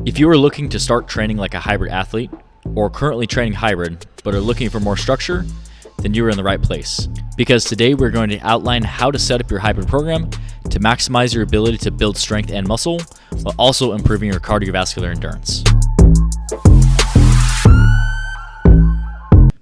If you are looking to start training like a hybrid athlete or currently training hybrid but are looking for more structure, then you are in the right place. Because today we're going to outline how to set up your hybrid program to maximize your ability to build strength and muscle while also improving your cardiovascular endurance.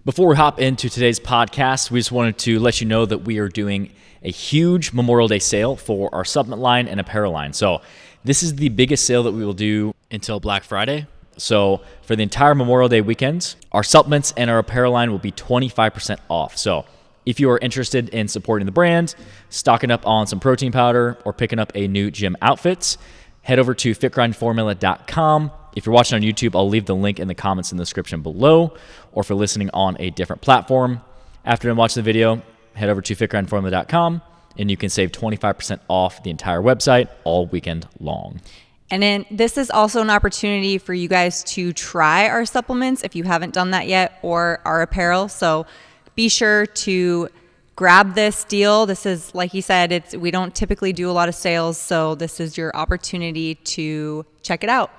Before we hop into today's podcast, we just wanted to let you know that we are doing a huge Memorial Day sale for our supplement line and apparel line. So this is the biggest sale that we will do until Black Friday. So for the entire Memorial Day weekend, our supplements and our apparel line will be 25% off. So if you are interested in supporting the brand, stocking up on some protein powder, or picking up a new gym outfit, head over to FitGrindFormula.com. If you're watching on YouTube, I'll leave the link in the comments in the description below, or if you're listening on a different platform. After I'm watching the video, head over to FitGrindFormula.com, and you can save 25% off the entire website all weekend long. And then this is also an opportunity for you guys to try our supplements if you haven't done that yet, or our apparel. So be sure to grab this deal. This is, like he said, we don't typically do a lot of sales, so this is your opportunity to check it out.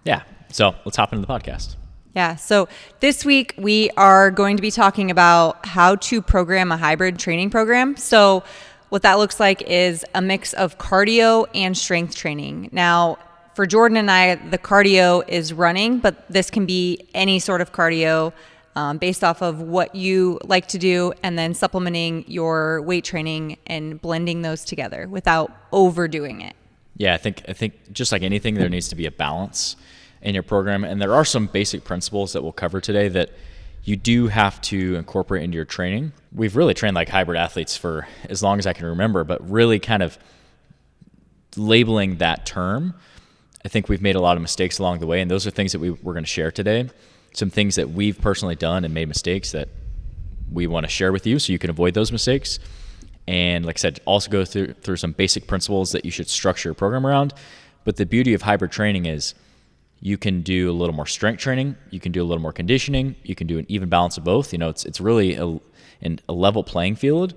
Yeah, so let's hop into the podcast. Yeah, so this week we are going to be talking about how to program a hybrid training program. So what that looks like is a mix of cardio and strength training. Now, for Jordan and I, the cardio is running, but this can be any sort of cardio based off of what you like to do, and then supplementing your weight training and blending those together without overdoing it. Yeah, I think just like anything, there needs to be a balance in your program. And there are some basic principles that we'll cover today that you do have to incorporate into your training. We've really trained like hybrid athletes for as long as I can remember, but really kind of labeling that term, I think we've made a lot of mistakes along the way. And those are things that we're going to share today. Some things that we've personally done and made mistakes that we want to share with you so you can avoid those mistakes. And like I said, also go through some basic principles that you should structure your program around. But the beauty of hybrid training is you can do a little more strength training, you can do a little more conditioning, you can do an even balance of both. You know, it's really a level playing field,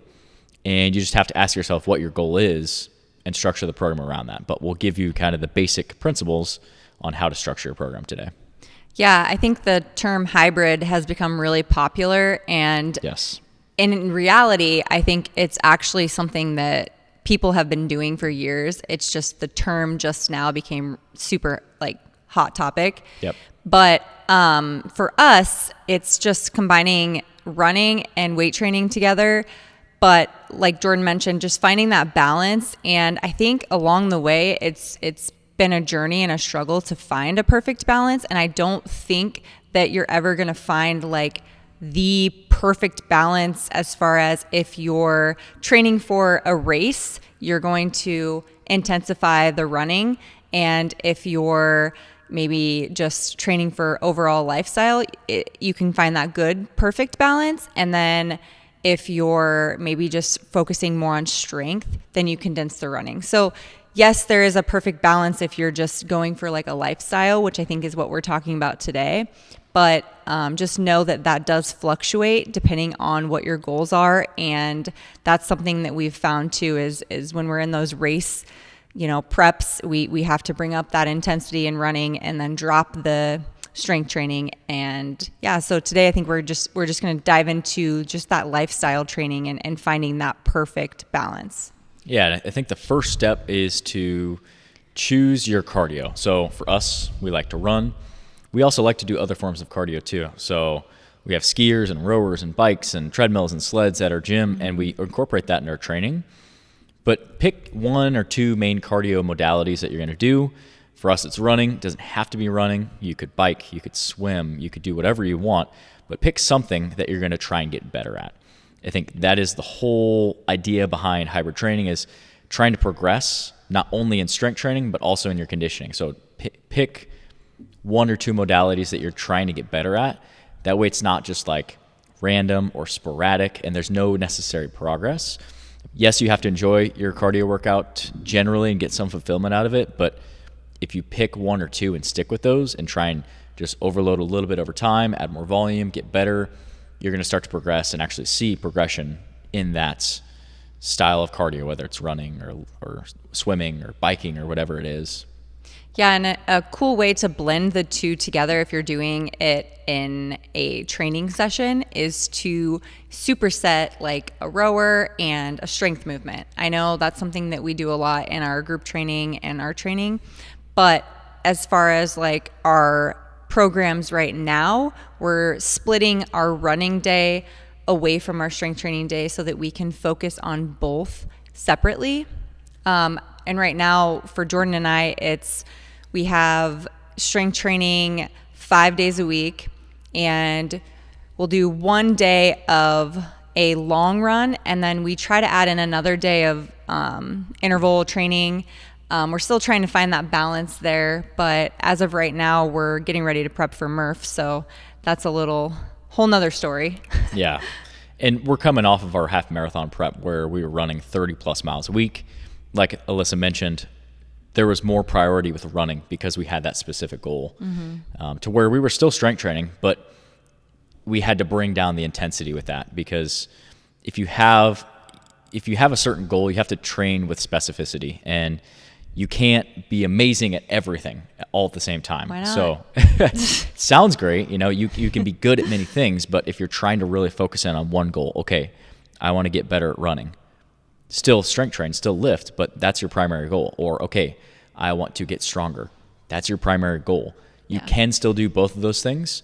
and you just have to ask yourself what your goal is and structure the program around that. But we'll give you kind of the basic principles on how to structure your program today. Yeah, I think the term hybrid has become really popular, and yes. And in reality, I think it's actually something that people have been doing for years. It's just the term just now became super hot topic. Yep. But for us, it's just combining running and weight training together. But like Jordan mentioned, just finding that balance. And I think along the way, it's been a journey and a struggle to find a perfect balance. And I don't think that you're ever going to find the perfect balance as far as if you're training for a race, you're going to intensify the running. And if you're maybe just training for overall lifestyle, you can find that good, perfect balance. And then if you're maybe just focusing more on strength, then you condense the running. So yes, there is a perfect balance if you're just going for a lifestyle, which I think is what we're talking about today. But just know that does fluctuate depending on what your goals are. And that's something that we've found too is when we're in those race preps, we have to bring up that intensity in running and then drop the strength training. And yeah, so today I think we're just going to dive into just that lifestyle training and finding that perfect balance. Yeah, I think the first step is to choose your cardio. So for us, we like to run. We also like to do other forms of cardio too. So we have skiers and rowers and bikes and treadmills and sleds at our gym, and we incorporate that in our training. But pick one or two main cardio modalities that you're going to do. For us, it's running. It doesn't have to be running. You could bike, you could swim, you could do whatever you want, but pick something that you're going to try and get better at. I think that is the whole idea behind hybrid training, is trying to progress not only in strength training, but also in your conditioning. So pick one or two modalities that you're trying to get better at. That way it's not just random or sporadic and there's no necessary progress. Yes, you have to enjoy your cardio workout generally and get some fulfillment out of it, but if you pick one or two and stick with those and try and just overload a little bit over time, add more volume, get better, you're going to start to progress and actually see progression in that style of cardio, whether it's running or swimming or biking or whatever it is. Yeah, and a cool way to blend the two together if you're doing it in a training session is to superset like a rower and a strength movement. I know that's something that we do a lot in our group training and our training, but as far as like our programs right now, we're splitting our running day away from our strength training day so that we can focus on both separately. And right now for Jordan and I, we have strength training 5 days a week, and we'll do 1 day of a long run, and then we try to add in another day of interval training. We're still trying to find that balance there, but as of right now, we're getting ready to prep for Murph, so that's a whole nother story. Yeah. And we're coming off of our half marathon prep where we were running 30 plus miles a week. Like Alyssa mentioned, there was more priority with running because we had that specific goal, to where we were still strength training, but we had to bring down the intensity with that, because if you have a certain goal, you have to train with specificity, and you can't be amazing at everything all at the same time. Why not? So sounds great. You can be good at many things, but if you're trying to really focus in on one goal, okay, I want to get better at running. Still strength train, still lift, but that's your primary goal. Or, okay, I want to get stronger. That's your primary goal. You can still do both of those things,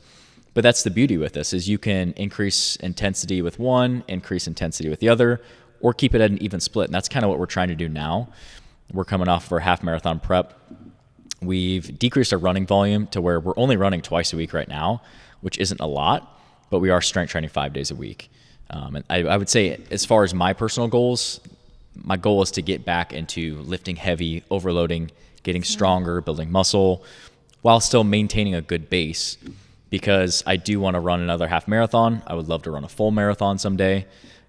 but that's the beauty with this, is you can increase intensity with one, increase intensity with the other, or keep it at an even split. And that's kind of what we're trying to do now. We're coming off of our half marathon prep. We've decreased our running volume to where we're only running twice a week right now, which isn't a lot, but we are strength training 5 days a week. And I would say, as far as my personal goals, my goal is to get back into lifting heavy, overloading, getting stronger, building muscle, while still maintaining a good base, because I do want to run another half marathon. I would love to run a full marathon someday.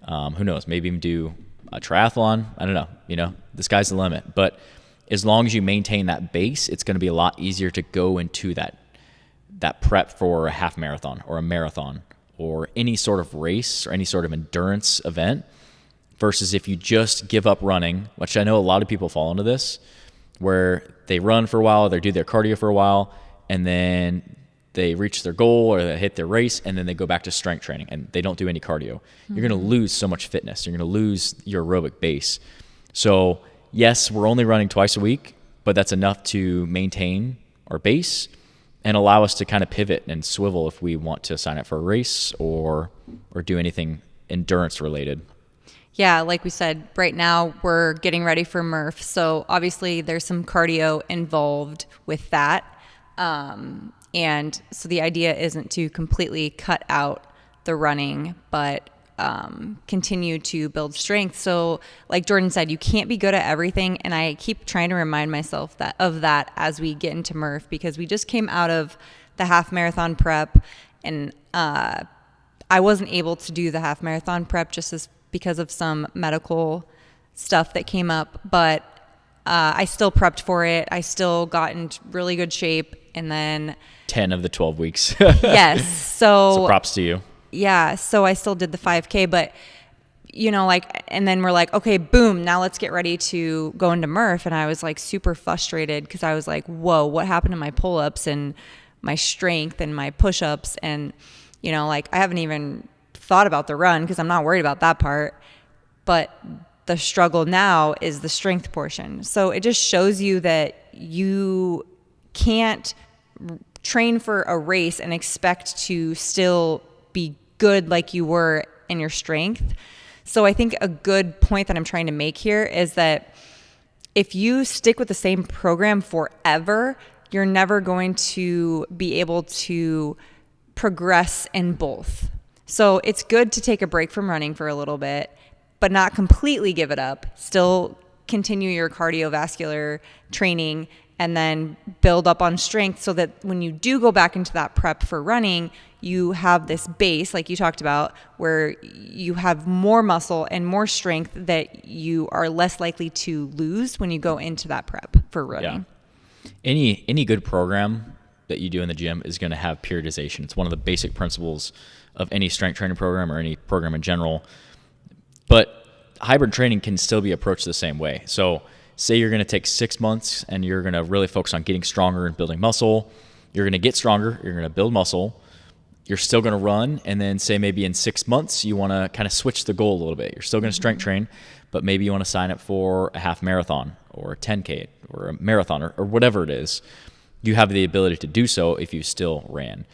Who knows, maybe even do a triathlon. I don't know, the sky's the limit. But as long as you maintain that base, it's going to be a lot easier to go into that prep for a half marathon or a marathon or any sort of race or any sort of endurance event, versus if you just give up running, which I know a lot of people fall into this, where they run for a while, they do their cardio for a while, and then they reach their goal or they hit their race, and then they go back to strength training and they don't do any cardio. You're going to lose so much fitness. You're going to lose your aerobic base. So yes, we're only running twice a week, but that's enough to maintain our base and allow us to kind of pivot and swivel if we want to sign up for a race or do anything endurance related. Yeah, like we said, right now we're getting ready for Murph. So obviously there's some cardio involved with that. And so the idea isn't to completely cut out the running, but continue to build strength. So like Jordan said, you can't be good at everything. And I keep trying to remind myself of that as we get into Murph, because we just came out of the half marathon prep, and I wasn't able to do the half marathon prep because of some medical stuff that came up, but I still prepped for it. I still got in really good shape. And then 10 of the 12 weeks. Yes. So props to you. Yeah. So I still did the 5K, but and then we're like, okay, boom, now let's get ready to go into Murph. And I was like super frustrated because I was like, whoa, what happened to my pull-ups and my strength and my push-ups? And, I haven't even thought about the run because I'm not worried about that part. But the struggle now is the strength portion. So it just shows you that you can't train for a race and expect to still be good like you were in your strength. So I think a good point that I'm trying to make here is that if you stick with the same program forever, you're never going to be able to progress in both. So it's good to take a break from running for a little bit, but not completely give it up. Still continue your cardiovascular training and then build up on strength so that when you do go back into that prep for running, you have this base, like you talked about, where you have more muscle and more strength that you are less likely to lose when you go into that prep for running. Yeah. Any good program that you do in the gym is going to have periodization. It's one of the basic principles of any strength training program or any program in general. But hybrid training can still be approached the same way. So say you're going to take 6 months and you're going to really focus on getting stronger and building muscle. You're going to get stronger. You're going to build muscle. You're still going to run. And then say maybe in 6 months, you want to kind of switch the goal a little bit. You're still going to strength train, but maybe you want to sign up for a half marathon or a 10K or a marathon or whatever it is. You have the ability to do so if you still ran.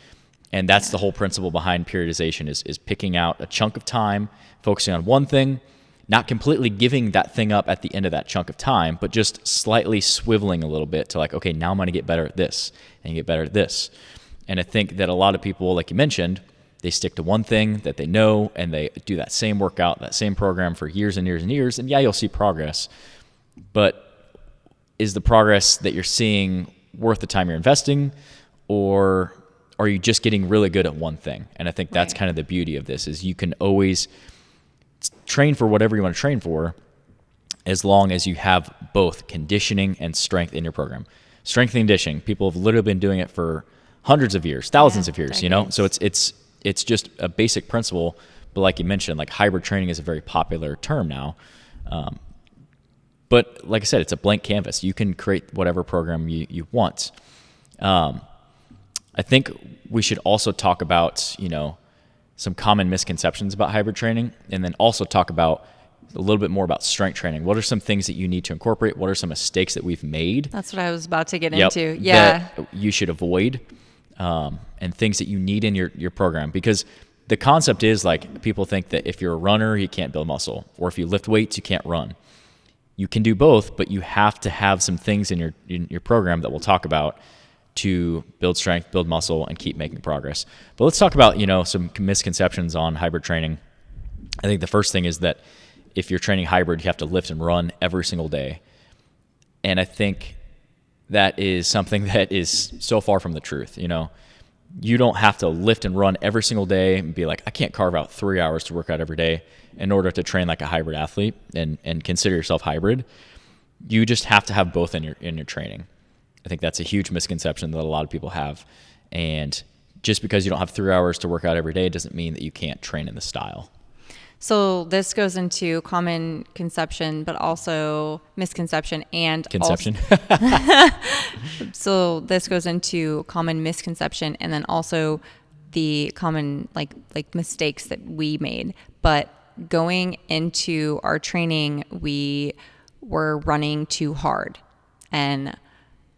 And that's the whole principle behind periodization is picking out a chunk of time, focusing on one thing, not completely giving that thing up at the end of that chunk of time, but just slightly swiveling a little bit to like, okay, now I'm going to get better at this and get better at this. And I think that a lot of people, like you mentioned, they stick to one thing that they know and they do that same workout, that same program for years and years and years. And yeah, you'll see progress, but is the progress that you're seeing worth the time you're investing, or are you just getting really good at one thing? And I think that's kind of the beauty of this is you can always train for whatever you want to train for as long as you have both conditioning and strength in your program. Strength and conditioning, people have literally been doing it for hundreds of years, thousands of years, So it's just a basic principle. But like you mentioned, like hybrid training is a very popular term now. But like I said, it's a blank canvas. You can create whatever program you want. I think we should also talk about, some common misconceptions about hybrid training, and then also talk about a little bit more about strength training. What are some things that you need to incorporate? What are some mistakes that we've made? That's what I was about to get into. Yeah. That you should avoid, and things that you need in your program. Because the concept is like people think that if you're a runner, you can't build muscle, or if you lift weights, you can't run. You can do both, but you have to have some things in your program that we'll talk about to build strength, build muscle, and keep making progress. But let's talk about, some misconceptions on hybrid training. I think the first thing is that if you're training hybrid, you have to lift and run every single day. And I think that is something that is so far from the truth. You don't have to lift and run every single day and be like, I can't carve out 3 hours to work out every day in order to train like a hybrid athlete and consider yourself hybrid. You just have to have both in your training. I think that's a huge misconception that a lot of people have. And just because you don't have 3 hours to work out every day doesn't mean that you can't train in the style. So this goes into common conception, but also misconception and conception. So this goes into common misconception and then also the common like mistakes that we made. But going into our training, we were running too hard. And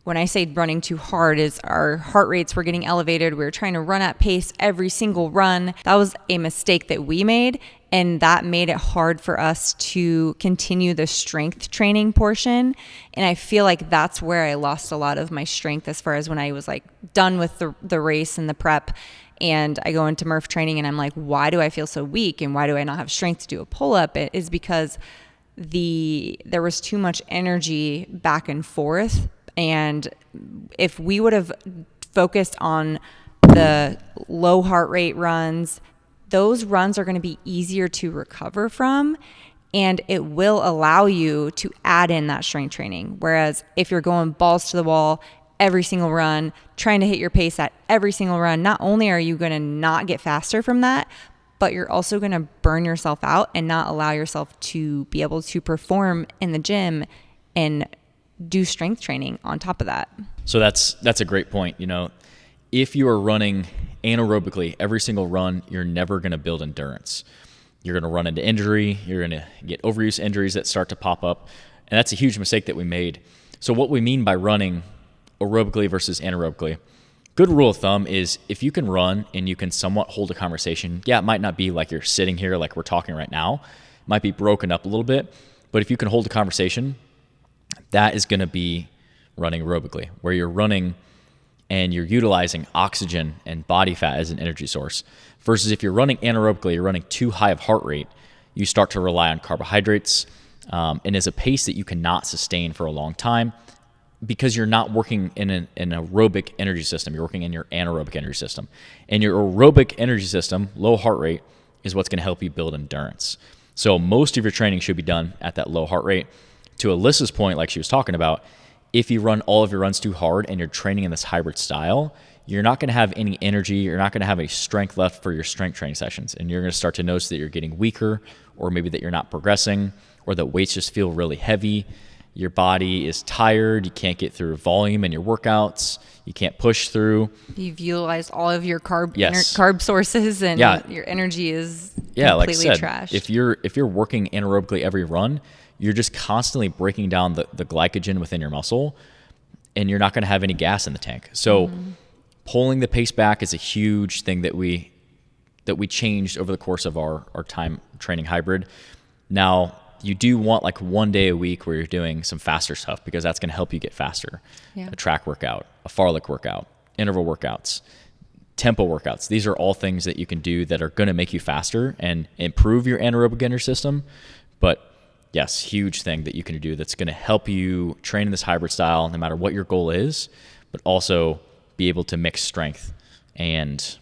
when I say running too hard is our heart rates were getting elevated. We were trying to run at pace every single run. That was a mistake that we made, and that made it hard for us to continue the strength training portion. And I feel like that's where I lost a lot of my strength as far as when I was like done with the race and the prep, and I go into Murph training and I'm like, why do I feel so weak and why do I not have strength to do a pull-up? It is because there was too much energy back and forth. And if we would have focused on the low heart rate runs, those runs are going to be easier to recover from, and it will allow you to add in that strength training. Whereas if you're going balls to the wall every single run, trying to hit your pace at every single run, not only are you going to not get faster from that, but you're also going to burn yourself out and not allow yourself to be able to perform in the gym and do strength training on top of that. So that's a great point. If you are running anaerobically every single run, you're never going to build endurance. You're going to run into injury. You're going to get overuse injuries that start to pop up. And that's a huge mistake that we made. So what we mean by running aerobically versus anaerobically, good rule of thumb is if you can run and you can somewhat hold a conversation, it might not be like you're sitting here like we're talking right now. It might be broken up a little bit. But if you can hold a conversation, that is going to be running aerobically, where you're running and you're utilizing oxygen and body fat as an energy source. Versus if you're running anaerobically, you're running too high of heart rate, you start to rely on carbohydrates, and is a pace that you cannot sustain for a long time because you're not working in an aerobic energy system. You're working in your anaerobic energy system. And your aerobic energy system, low heart rate, is what's going to help you build endurance. So most of your training should be done at that low heart rate. To Alyssa's point, like she was talking about, if you run all of your runs too hard and you're training in this hybrid style, you're not going to have any energy. You're not going to have any strength left for your strength training sessions. And you're going to start to notice that you're getting weaker, or maybe that you're not progressing, or that weights just feel really heavy. your body is tired, you can't get through volume in your workouts, you can't push through. You've utilized all of your carb Yes. carb sources, and your energy is Like I completely said, trashed. if you're working anaerobically every run, you're just constantly breaking down the glycogen within your muscle, and you're not going to have any gas in the tank. So pulling the pace back is a huge thing that we changed over the course of our time training hybrid. Now, you do want like 1 day a week where you're doing some faster stuff, because that's going to help you get faster. Yeah. A track workout, a fartlek workout, interval workouts, tempo workouts. These are all things that you can do that are going to make you faster and improve your anaerobic in your system. But yes, huge thing that you can do that's going to help you train in this hybrid style no matter what your goal is, but also be able to mix strength and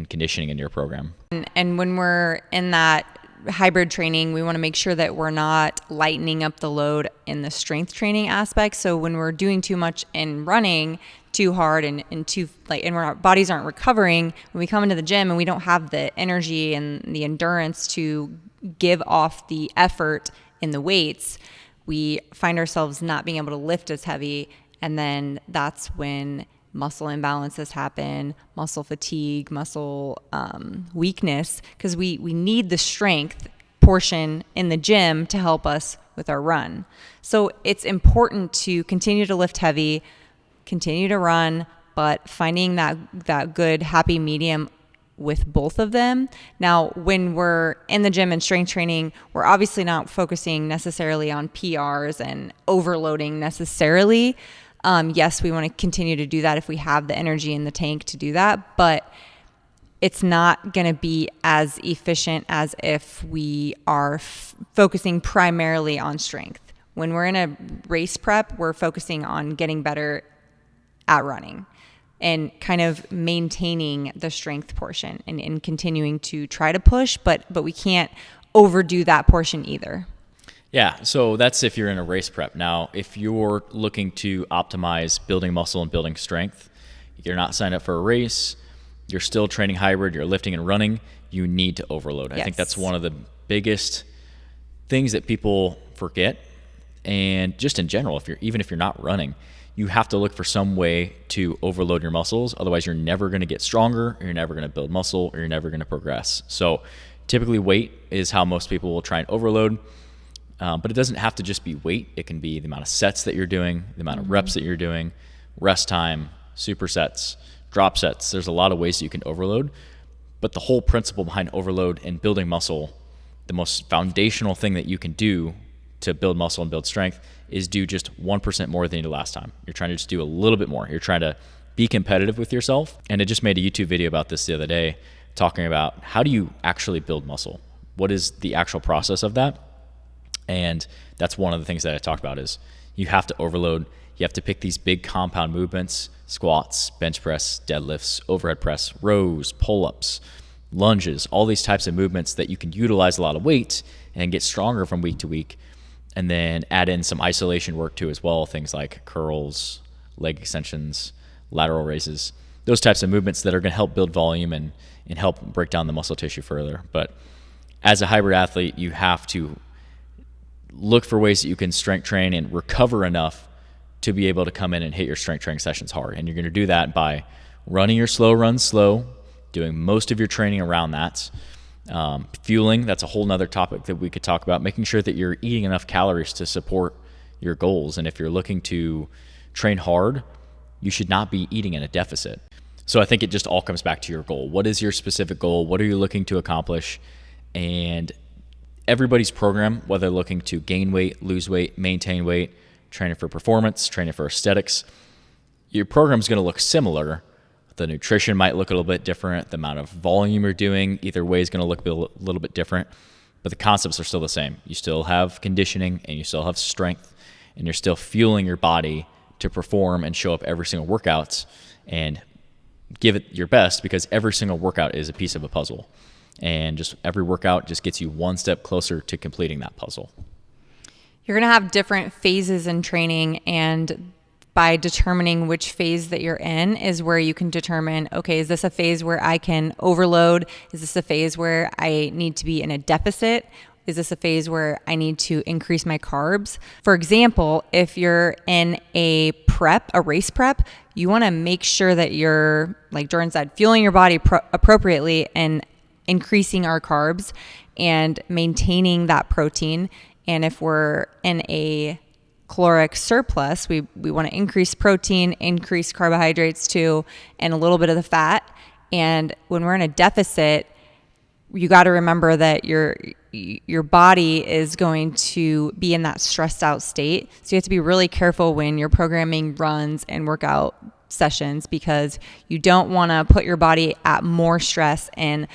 conditioning in your program. And when we're in that hybrid training, we want to make sure that we're not lightening up the load in the strength training aspect. So when we're doing too much in running too hard and our bodies aren't recovering, when we come into the gym and we don't have the energy and the endurance to give off the effort in the weights, we find ourselves not being able to lift as heavy. And then that's when muscle imbalances happen, muscle fatigue, muscle weakness, because we need the strength portion in the gym to help us with our run. So it's important to continue to lift heavy, continue to run, but finding that good happy medium with both of them. Now, when we're in the gym and strength training, we're obviously not focusing necessarily on PRs and overloading necessarily. Yes, we want to continue to do that if we have the energy in the tank to do that, but it's not going to be as efficient as if we are focusing primarily on strength. When we're in a race prep, we're focusing on getting better at running and kind of maintaining the strength portion and continuing to try to push, but we can't overdo that portion either. Yeah, so that's if you're in a race prep. Now, if you're looking to optimize building muscle and building strength, you're not signed up for a race, you're still training hybrid, you're lifting and running, you need to overload. Yes. I think that's one of the biggest things that people forget. And just in general, even if you're not running, you have to look for some way to overload your muscles. Otherwise, you're never going to get stronger, or you're never going to build muscle, or you're never going to progress. So typically weight is how most people will try and overload. But it doesn't have to just be weight. It can be the amount of sets that you're doing, the amount of reps that you're doing, rest time, supersets, drop sets. There's a lot of ways that you can overload. But the whole principle behind overload and building muscle, the most foundational thing that you can do to build muscle and build strength is do just 1% more than you did last time. You're trying to just do a little bit more. You're trying to be competitive with yourself. And I just made a YouTube video about this the other day, talking about how do you actually build muscle? What is the actual process of that? And that's one of the things that I talked about is you have to overload. You have to pick these big compound movements, squats, bench press, deadlifts, overhead press, rows, pull-ups, lunges, all these types of movements that you can utilize a lot of weight and get stronger from week to week. And then add in some isolation work too as well, things like curls, leg extensions, lateral raises, those types of movements that are going to help build volume and help break down the muscle tissue further. But as a hybrid athlete, you have to look for ways that you can strength train and recover enough to be able to come in and hit your strength training sessions hard. And you're going to do that by running your slow runs slow, doing most of your training around that. Fueling, that's a whole nother topic that we could talk about, making sure that you're eating enough calories to support your goals. And if you're looking to train hard, you should not be eating in a deficit. So I think it just all comes back to your goal. What is your specific goal? What are you looking to accomplish? And everybody's program, whether looking to gain weight, lose weight, maintain weight, training for performance, training for aesthetics, your program's going to look similar. The nutrition might look a little bit different. The amount of volume you're doing either way is going to look a little bit different, but the concepts are still the same. You still have conditioning and you still have strength, and you're still fueling your body to perform and show up every single workout and give it your best, because every single workout is a piece of a puzzle. And just every workout just gets you one step closer to completing that puzzle. You're going to have different phases in training, and by determining which phase that you're in is where you can determine, okay, is this a phase where I can overload? Is this a phase where I need to be in a deficit? is this a phase where I need to increase my carbs? For example, if you're in a race prep, you want to make sure that you're, like Jordan said, fueling your body appropriately and increasing our carbs and maintaining that protein. And if we're in a caloric surplus, we want to increase protein, increase carbohydrates too, and a little bit of the fat. And when we're in a deficit, you got to remember that your body is going to be in that stressed out state. So you have to be really careful when you're programming runs and workout sessions, because you don't want to put your body at more stress and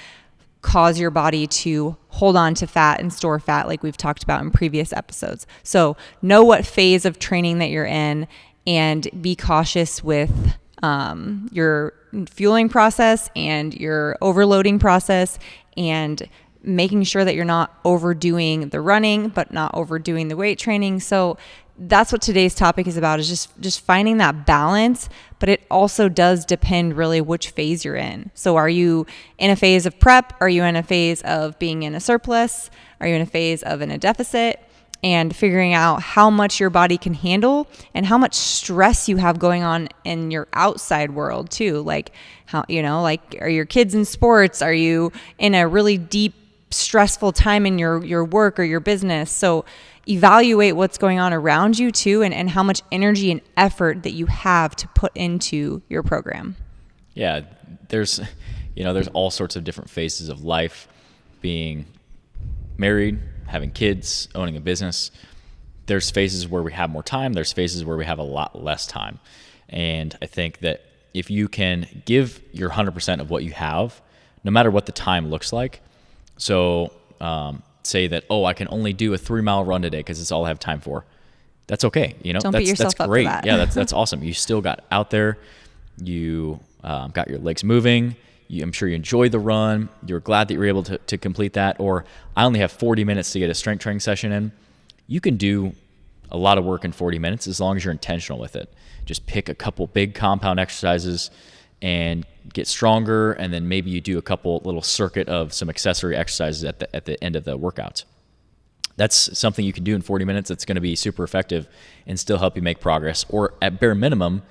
cause your body to hold on to fat and store fat like we've talked about in previous episodes. So know what phase of training that you're in and be cautious with your fueling process and your overloading process, and making sure that you're not overdoing the running but not overdoing the weight training. So that's what today's topic is about, is just finding that balance. But it also does depend really which phase you're in. So are you in a phase of prep? Are you in a phase of being in a surplus? Are you in a phase of in a deficit? And figuring out how much your body can handle and how much stress you have going on in your outside world too. Like how, like, are your kids in sports? Are you in a really deep, stressful time in your work or your business? So evaluate what's going on around you too, and how much energy and effort that you have to put into your program. Yeah, there's all sorts of different phases of life. Being married, having kids, owning a business. There's phases where we have more time. There's phases where we have a lot less time. And I think that if you can give your 100% of what you have, no matter what the time looks like. So say that, I can only do a 3-mile run today because it's all I have time for. That's okay. Don't beat yourself that's great. Up for that. Yeah, that's awesome. You still got out there. You got your legs moving. I'm sure you enjoyed the run. You're glad that you were able to complete that. Or I only have 40 minutes to get a strength training session in. You can do a lot of work in 40 minutes as long as you're intentional with it. Just pick a couple big compound exercises and get stronger, and then maybe you do a couple little circuit of some accessory exercises at the end of the workouts. That's something you can do in 40 minutes that's going to be super effective and still help you make progress, or at bare minimum,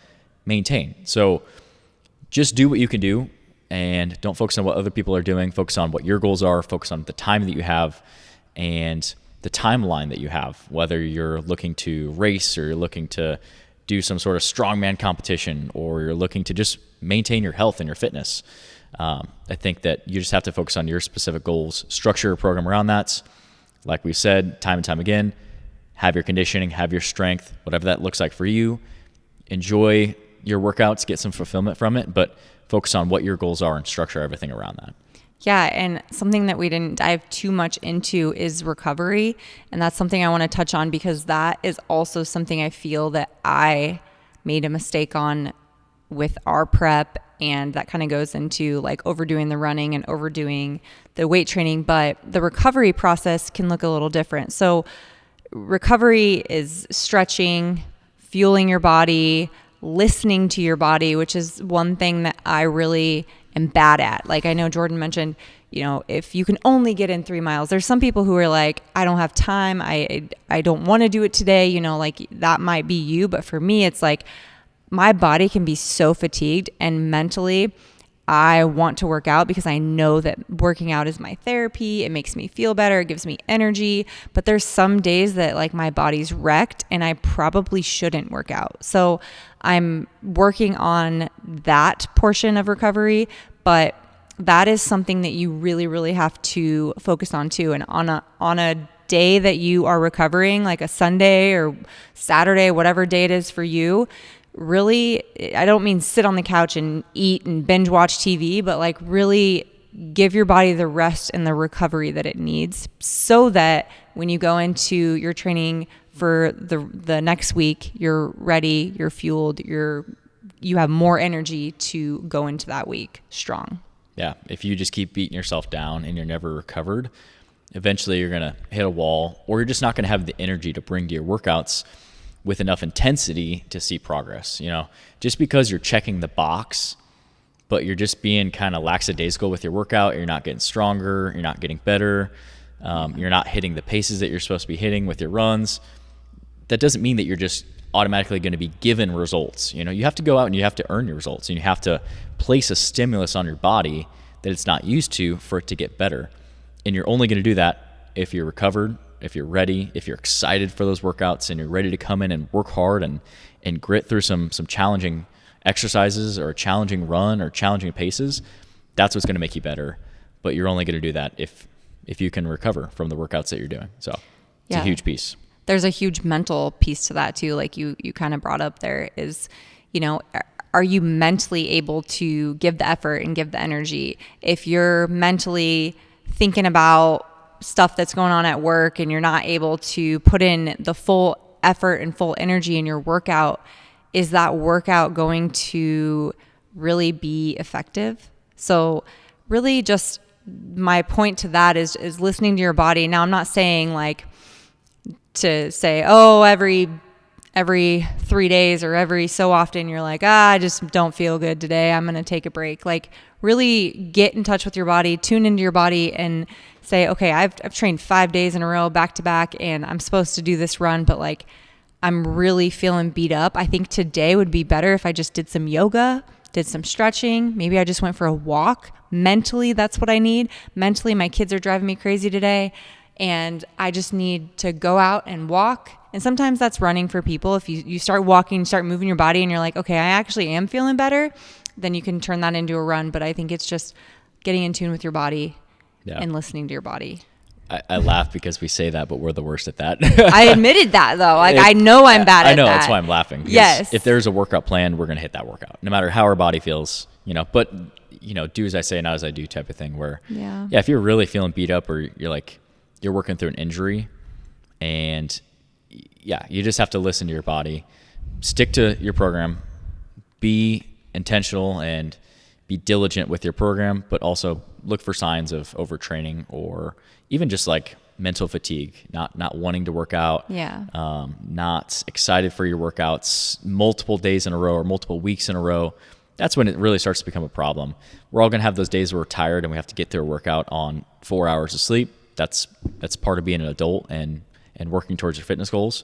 maintain. So just do what you can do. And don't focus on what other people are doing. Focus on what your goals are. Focus on the time that you have and the timeline that you have, whether you're looking to race or you're looking to do some sort of strongman competition, or you're looking to just maintain your health and your fitness. I think that you just have to focus on your specific goals, structure your program around that. Like we said, time and time again, have your conditioning, have your strength, whatever that looks like for you. Enjoy your workouts, get some fulfillment from it, but focus on what your goals are and structure everything around that. Yeah, and something that we didn't dive too much into is recovery. And that's something I want to touch on, because that is also something I feel that I made a mistake on with our prep. And that kind of goes into like overdoing the running and overdoing the weight training. But the recovery process can look a little different. So recovery is stretching, fueling your body, listening to your body, which is one thing that I really am bad at. Like I know Jordan mentioned, if you can only get in 3 miles, there's some people who are like, I don't have time. I don't want to do it today. Like that might be you. But for me, it's like my body can be so fatigued, and mentally I want to work out because I know that working out is my therapy. It makes me feel better. It gives me energy. But there's some days that like my body's wrecked and I probably shouldn't work out. So I'm working on that portion of recovery, but that is something that you really, really have to focus on too. And on a day that you are recovering, like a Sunday or Saturday, whatever day it is for you, really, I don't mean sit on the couch and eat and binge watch TV, but like really give your body the rest and the recovery that it needs, so that when you go into your training for the next week, you're ready, you're fueled, you have more energy to go into that week strong. Yeah, if you just keep beating yourself down and you're never recovered, eventually you're going to hit a wall, or you're just not going to have the energy to bring to your workouts with enough intensity to see progress. Just because you're checking the box, but you're just being kind of lackadaisical with your workout, you're not getting stronger, you're not getting better, You're not hitting the paces that you're supposed to be hitting with your runs. That doesn't mean that you're just automatically going to be given results. You know, you have to go out and you have to earn your results, and you have to place a stimulus on your body that it's not used to for it to get better. And you're only going to do that if you're recovered, if you're ready, if you're excited for those workouts, and you're ready to come in and work hard and grit through some challenging exercises or a challenging run or challenging paces. That's what's going to make you better. But you're only going to do that if you can recover from the workouts that you're doing. So it's a huge piece. There's a huge mental piece to that too. Like you kind of brought up there is, you know, are you mentally able to give the effort and give the energy? If you're mentally thinking about stuff that's going on at work and you're not able to put in the full effort and full energy in your workout, is that workout going to really be effective? So really just my point to that is listening to your body. Now, I'm not saying like to say, oh, every 3 days or every so often you're like, I just don't feel good today, I'm going to take a break. Like really get in touch with your body, tune into your body and say, okay, I've trained 5 days in a row back to back and I'm supposed to do this run, but like I'm really feeling beat up. I think today would be better if I just did some yoga, did some stretching. Maybe I just went for a walk. Mentally, that's what I need. Mentally, my kids are driving me crazy today and I just need to go out and walk. And sometimes that's running for people. If you start walking, start moving your body and you're like, okay, I actually am feeling better, then you can turn that into a run. But I think it's just getting in tune with your body and listening to your body. I laugh because we say that, but we're the worst at that. I admitted that though. Like I know I'm bad at that. I know, that's why I'm laughing. Yes. If there's a workout planned, we're going to hit that workout, no matter how our body feels, you know, but you know, do as I say, not as I do type of thing where, if you're really feeling beat up or you're working through an injury and you just have to listen to your body, stick to your program, be intentional and be diligent with your program, but also look for signs of overtraining or even just like mental fatigue, not wanting to work out, not excited for your workouts multiple days in a row or multiple weeks in a row. That's when it really starts to become a problem. We're all going to have those days where we're tired and we have to get through a workout on 4 hours of sleep. That's part of being an adult and working towards your fitness goals.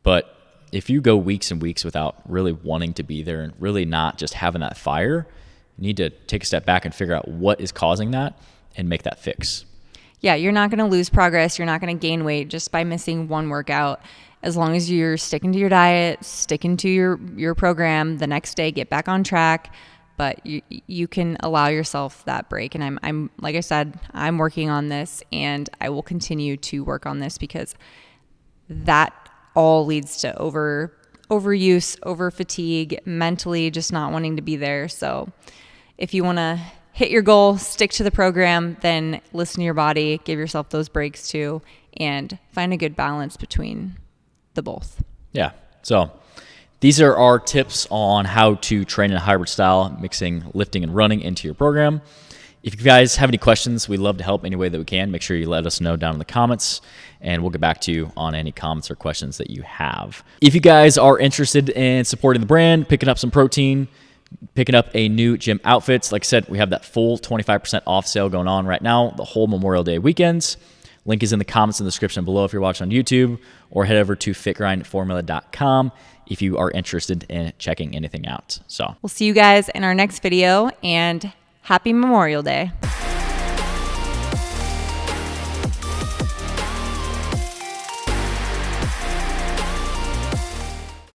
But if you go weeks and weeks without really wanting to be there and really not just having that fire, you need to take a step back and figure out what is causing that and make that fix. Yeah, you're not going to lose progress. You're not going to gain weight just by missing one workout. As long as you're sticking to your diet, sticking to your program, the next day get back on track. But you can allow yourself that break. And I'm like I said, I'm working on this and I will continue to work on this because that all leads to overuse, over fatigue, mentally just not wanting to be there. So if you want to hit your goal, stick to the program, then listen to your body, give yourself those breaks too, and find a good balance between the both. Yeah. So these are our tips on how to train in a hybrid style, mixing lifting and running into your program. If you guys have any questions, we'd love to help any way that we can. Make sure you let us know down in the comments, and we'll get back to you on any comments or questions that you have. If you guys are interested in supporting the brand, picking up some protein, picking up a new gym outfits, like I said, we have that full 25% off sale going on right now, the whole Memorial Day weekends. Link is in the comments in the description below if you're watching on YouTube, or head over to fitgrindformula.com if you are interested in checking anything out. So we'll see you guys in our next video, and happy Memorial Day.